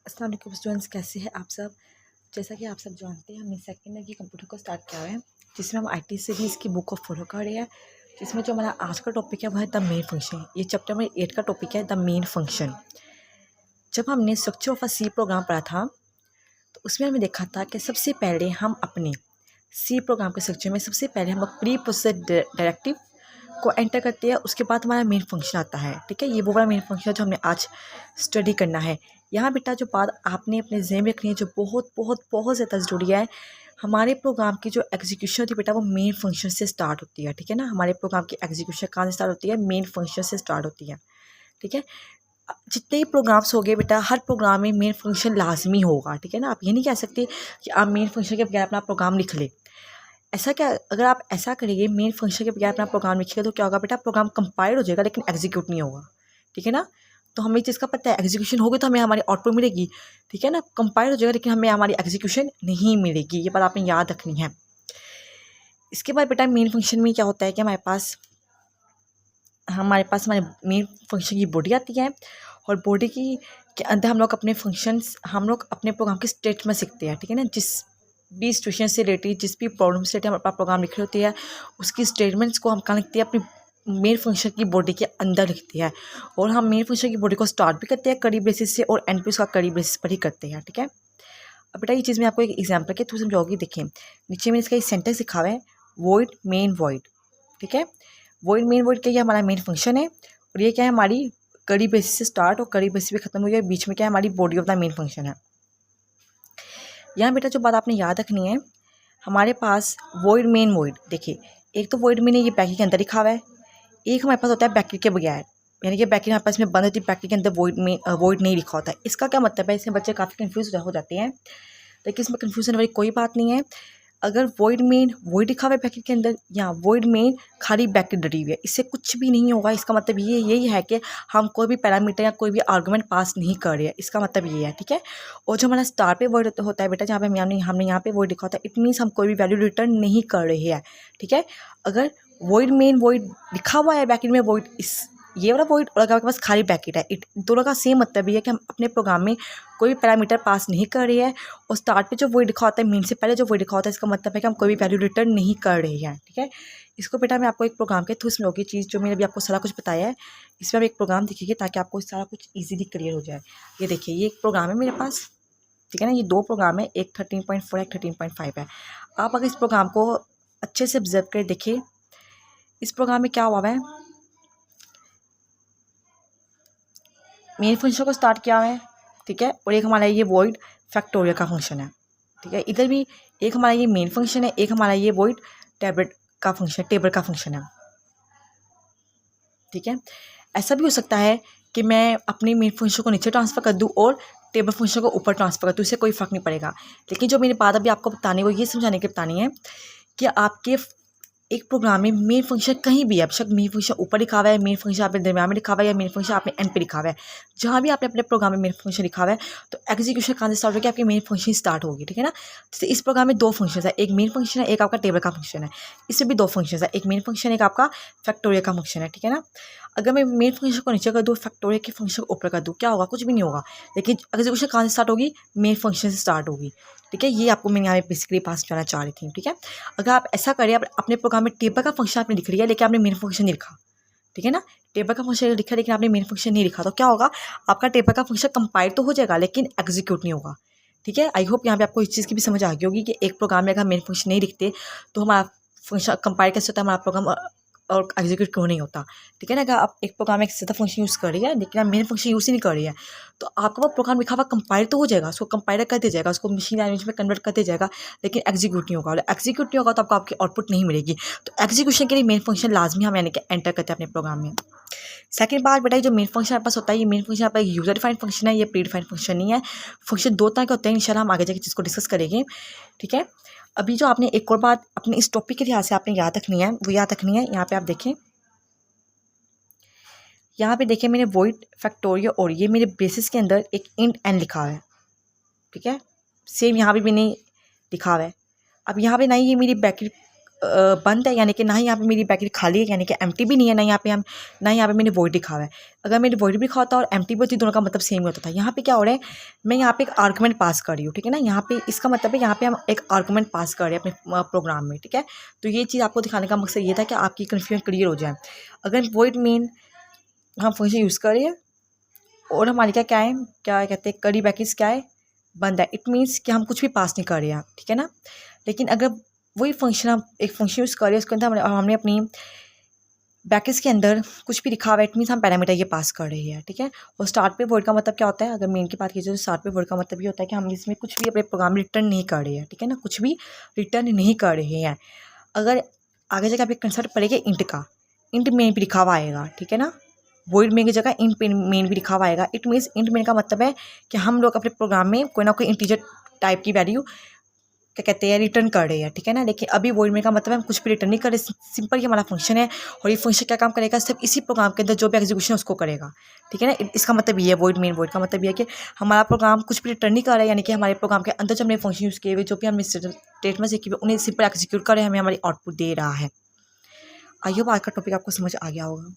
अस्सलाम वालेकुम स्टूडेंट्स, कैसे हैं आप सब। जैसा कि आप सब जानते हैं, हमने सेकेंड ईयर की कंप्यूटर को स्टार्ट किया है, जिसमें हम आईटी सीरीज़ की बुक को फॉलो कर रहे हैं। जिसमें जो हमारा आज का टॉपिक है वो है द मेन फंक्शन। ये चैप्टर नंबर 8 का टॉपिक है द मेन फंक्शन। जब हमने structure of a C program पढ़ा था, तो उसमें हमने देखा था कि सबसे पहले हम अपने सी प्रोग्राम के स्ट्रक्चर में सबसे पहले हम प्री प्रोसेस डायरेक्टिव को एंटर करते हैं। उसके बाद हमारा मेन फंक्शन आता है। ठीक है, ये वो वाला मेन फंक्शन है जो हमने आज स्टडी करना है। यहाँ बेटा जो बात आपने अपने ज़हन में रखनी है, जो बहुत बहुत बहुत ज़्यादा ज़रूरी है, हमारे प्रोग्राम की जो एग्जीक्यूशन होती है बेटा, वो मेन फंक्शन से स्टार्ट होती है। ठीक है ना, हमारे प्रोग्राम की एग्जीक्यूशन कहाँ से स्टार्ट होती है? मेन फंक्शन से स्टार्ट होती है। ठीक है, जितने भी प्रोग्राम्स हो गए बेटा, हर प्रोग्राम में मेन फंक्शन लाजमी होगा। ठीक है ना, आप ये नहीं कह सकते कि आप मेन फंक्शन के बगैर अपना प्रोग्राम लिख ले। ऐसा क्या, अगर आप ऐसा करेंगे मेन फंक्शन के बगैर अपना प्रोग्राम लिखिएगा, तो क्या होगा बेटा, प्रोग्राम कंपाइल हो जाएगा लेकिन एग्जीक्यूट नहीं होगा। ठीक है ना, तो हमें चीज़ का पता है, एग्जीक्यूशन होगी तो हमें हमारी आउटपुट मिलेगी। ठीक है ना, कंपाइल हो जाएगा लेकिन हमें हमारी एग्जीक्यूशन नहीं मिलेगी। ये बात आपने याद रखनी है। इसके बाद बेटा मेन फंक्शन में क्या होता है कि हमारे मेन फंक्शन की बॉडी आती है, और बॉडी की के अंदर हम लोग अपने प्रोग्राम के स्टेटमेंट सीखते हैं। ठीक है ना, जिस भी सिचुएशन से रिलेटेड, जिस भी प्रॉब्लम से रिलेटेड हम अपना प्रोग्राम लिख रहे होते हैं, उसकी स्टेटमेंट्स को हम कहाँ लिखते हैं? अपनी मेन फंक्शन की बॉडी के अंदर लिखते हैं। और हम मेन फंक्शन की बॉडी को स्टार्ट भी करते हैं करी बेसिस से, और एंड भी उसका करी बेसिस पर ही करते हैं। ठीक है, अब बेटा ये चीज़ मैं आपको एक एग्जाम्पल के थ्रू समझाऊंगी। देखिए, नीचे में इसका एक सेंटेंस लिखा हुआ है, वॉइड मेन वॉइड। ठीक है, वॉइड मेन वॉइड क्या, ये हमारा मेन फंक्शन है, और ये क्या है, हमारी करी बेसिस से स्टार्ट और करी बेसिस पे खत्म हुई है। बीच में क्या है, हमारी body of the main function है। यहाँ बेटा जो बात आपने याद रखनी है, हमारे पास वॉइड मेन वॉइड, देखिए एक तो वॉइड मेन है, ये ब्रैकेट के अंदर लिखा हुआ है। एक हमारे पास होता है ब्रैकेट के बगैर, यानी कि ब्रैकेट हमारे पास में बंद होती है, ब्रैकेट के अंदर वॉइड नहीं लिखा होता है। इसका क्या मतलब है? इसमें बच्चे काफ़ी कंफ्यूज हो जाते हैं, लेकिन इसमें कन्फ्यूजन वाली कोई बात नहीं है। अगर वॉइड मेन वॉइड लिखा हुआ है ब्रैकेट के अंदर, या वॉइड मेन खाली ब्रैकेट डली हुई है, इससे कुछ भी नहीं होगा। इसका मतलब ये यही है कि हम कोई भी पैरामीटर या कोई भी आर्गुमेंट पास नहीं कर रहे हैं। इसका मतलब ये है। ठीक है, और जो हमारा स्टार पे वर्ड होता है बेटा, जहाँ पे हमने यहाँ पे वॉइड लिखा होता है, इट मीन्स हम कोई भी वैल्यू रिटर्न नहीं कर रहे हैं। ठीक है, अगर वॉइड मेन वॉइड लिखा हुआ है ब्रैकेट में, वॉइड इस ये वाला वॉइड, और अगर आपके पास खाली ब्रैकेट है, इट दोनों का सेम मतलब ये है कि हम अपने प्रोग्राम में कोई भी पैरामीटर पास नहीं कर रहे हैं। और स्टार्ट पे जो वॉइड लिखा होता है, मेन से पहले जो वॉइड लिखा होता है, इसका मतलब है कि हम कोई भी वैल्यू रिटर्न नहीं कर रहे हैं। ठीक है, इसको बेटा मैं आपको एक प्रोग्राम के थ्रू समझाऊंगी। चीज़ जो मैंने अभी आपको सारा कुछ बताया है, इसमें आप एक प्रोग्राम देखिए ताकि आपको सारा कुछ ईजिली क्लियर हो जाए। ये देखिए, ये एक प्रोग्राम है मेरे पास। ठीक है ना, ये दो प्रोग्राम है, एक 13.4 एक 13.5 है। आप अगर इस प्रोग्राम को अच्छे से ऑब्जर्व कर देखिए, इस प्रोग्राम में क्या हुआ है, मेन फंक्शन को स्टार्ट किया है। ठीक है, और एक हमारा ये वॉइड फैक्टोरियल का फंक्शन है। ठीक है, इधर भी एक हमारा ये मेन फंक्शन है, एक हमारा ये वॉइड टेबल का फंक्शन है। ठीक है, ऐसा भी हो सकता है कि मैं अपनी मेन फंक्शन को नीचे ट्रांसफ़र कर दूँ और टेबल फंक्शन को ऊपर ट्रांसफ़र कर दूँ, इससे कोई फ़र्क नहीं पड़ेगा। लेकिन जो मेरी बात अभी आपको बतानी है, वो ये समझाने की बतानी है कि आपके एक प्रोग्राम में मेन फंक्शन कहीं भी है, बेशक मेन फंक्शन ऊपर लिखा हुआ है, मेन फंक्शन आपने दरम्यान में लिखा हुआ है, या मेन फंक्शन आपने एंड पे लिखा हुआ है, जहाँ भी आपने अपने प्रोग्राम में मेन फंक्शन लिखा हुआ है, तो एग्जीक्यूशन कहाँ से स्टार्ट होगी? आपकी मेन फंक्शन स्टार्ट होगी। ठीक है ना, जैसे इस प्रोग्राम में दो फंक्शन है, एक मेन फंक्शन है, एक आपका टेबल का फंक्शन है। इसमें भी दो फंक्शन है, एक मेन फंक्शन, एक आपका फैक्टोरियल का फंक्शन है। ठीक है ना, अगर मैं मेन फंक्शन को नीचे कर दूँ, फैक्टोरियल के फंक्शन को ऊपर कर दूँ, क्या होगा? कुछ भी नहीं होगा। लेकिन एग्जीक्यूशन कहाँ से स्टार्ट होगी? मेन फंक्शन से स्टार्ट होगी। ठीक है, ये आपको मैं यहाँ पे बेसिकली पास करना चाह रही थी। ठीक है, अगर आप ऐसा करिए, आप अपने प्रोग्राम में टेबल का फंक्शन आपने लिख लिया, लेकिन आपने मेन फंक्शन नहीं लिखा। ठीक है ना, टेबल का फंक्शन लिखा लेकिन आपने मेन फंक्शन नहीं लिखा, तो क्या होगा? आपका टेबल का फंक्शन कंपाइल तो हो जाएगा लेकिन एग्जीक्यूट नहीं होगा। ठीक है, आई होप यहाँ पे आपको इस चीज़ की भी समझ आ गई होगी कि एक प्रोग्राम में अगर मेन फंक्शन नहीं लिखते तो हमारा फंक्शन कंपाइल कैसे होता है, हमारा प्रोग्राम और एग्जीक्यूट क्यों नहीं होता। ठीक है ना, अगर आप एक प्रोग्राम में एक सीधा फंक्शन यूज़ कर रही है लेकिन आप मेन फंक्शन यूज़ ही नहीं कर रही है, तो आपका वो प्रोग्राम लिखा हुआ कंपाइल तो हो जाएगा, उसको कंपाइलर कर दिया जाएगा, उसको मशीन लैंग्वेज में कन्वर्ट कर दिया जाएगा, लेकिन एग्जीक्यूट नहीं होगा। और एग्जीक्यूट नहीं होगा तो आपको आपकी आउटपुट नहीं मिलेगी। तो एग्जीक्यूशन के लिए मेन फंक्शन लाजमी हम यानी कि एंटर करते हैं अपने प्रोग्राम में। सेकंड बात बेटा, ये जो मेन फंक्शन आपके पास होता है, ये मेन फंक्शन आपका यूजर डिफाइंड फंक्शन है, ये प्री डिफाइंड फंक्शन नहीं है। फंक्शन दो तरह के होते हैं, इंशाल्लाह हम आगे जाकर चीज़ को डिस्कस करेंगे। ठीक है, अभी जो आपने एक और बात अपने इस टॉपिक के लिहाज से आपने याद रखनी है, वो याद रखनी है, यहाँ पे आप देखें, यहाँ पे देखिए मैंने वॉइड फैक्टोरियल और ये मेरे बेसिस के अंदर एक इंट एन लिखा है। ठीक है, सेम यहाँ पे मैंने लिखा हुआ है। अब यहाँ पे ना ये मेरी ब्रैकेट बंद है, यानी कि ना ही यहाँ पे मेरी ब्रैकेट खाली है, यानी कि एम्प्टी भी नहीं है, ना यहाँ पे मैंने वॉइड लिखा हुआ है। अगर मैंने वॉइड भी लिखा होता और एम्प्टी भी होती, दोनों का मतलब सेम होता था। यहाँ पे क्या हो रहा है, मैं यहाँ पे एक आर्गूमेंट पास कर रही हूँ, ठीक है ना। यहाँ पे इसका मतलब है यहाँ पे हम एक आर्गूमेंट पास कर रहे हैं अपने प्रोग्राम में, ठीक है। तो ये चीज़ आपको दिखाने का मकसद ये था कि आपकी कन्फ्यूजन क्लियर हो जाए। अगर वॉइड मेन हम फंक्शन यूज़ करें और हमारी क्या है, क्या कहते हैं, करी ब्रैकेट्स क्या है, बंद है, इट मीन्स कि हम कुछ भी पास नहीं कर रहे हैं, ठीक है ना। लेकिन अगर वही फंक्शन हम एक फंक्शन यूज़ कर रहे हैं, उसके अंदर हमने अपनी ब्रैकेट्स के अंदर कुछ भी लिखा हुआ है, इट मीन्स हम पैरामीटर ये पास कर रहे हैं, ठीक है। और स्टार्ट पे वर्ड का मतलब क्या होता है, अगर मेन की बात कीजिए तो स्टार्ट पे वर्ड का मतलब ये होता है कि हम इसमें कुछ भी अपने प्रोग्राम में रिटर्न नहीं कर रहे हैं, ठीक है ना, कुछ भी रिटर्न नहीं कर रहे हैं। अगर आगे जाकर आप एक कंसेप्ट पढ़ेंगे इंट का, इंट मेन भी लिखा हुआ आएगा, ठीक है ना। वॉइड मेन की जगह इंट मेन भी लिखा हुआ आएगा। इट मीन्स इंट मेन का मतलब है कि हम लोग अपने प्रोग्राम में कोई ना कोई इंटीजर टाइप की वैल्यू क्या कहते हैं रिटर्न कर रहे हैं, ठीक है ना। लेकिन अभी वॉइड मेन का मतलब है हम कुछ भी रिटर्न नहीं कर रहे, सिंपल ये हमारा फंक्शन है और ये फंक्शन क्या काम करेगा, सिर्फ इसी प्रोग्राम के अंदर जो भी एग्जीक्यूशन है उसको करेगा, ठीक है ना। इसका मतलब ये है वॉइड का मतलब ये है कि हमारा प्रोग्राम कुछ भी रिटर्न नहीं कर रहा है, यानी कि हमारे प्रोग्राम के अंदर जो हमने फंक्शन यूज़ किए हुए, जो भी हमने स्टेटमेंट सीखे हुए, उन्हें सिंपल एग्जीक्यूट कर रहे हैं, हमें हमारी आउटपुट दे रहा है। आई होप आज का टॉपिक आपको समझ आ गया होगा।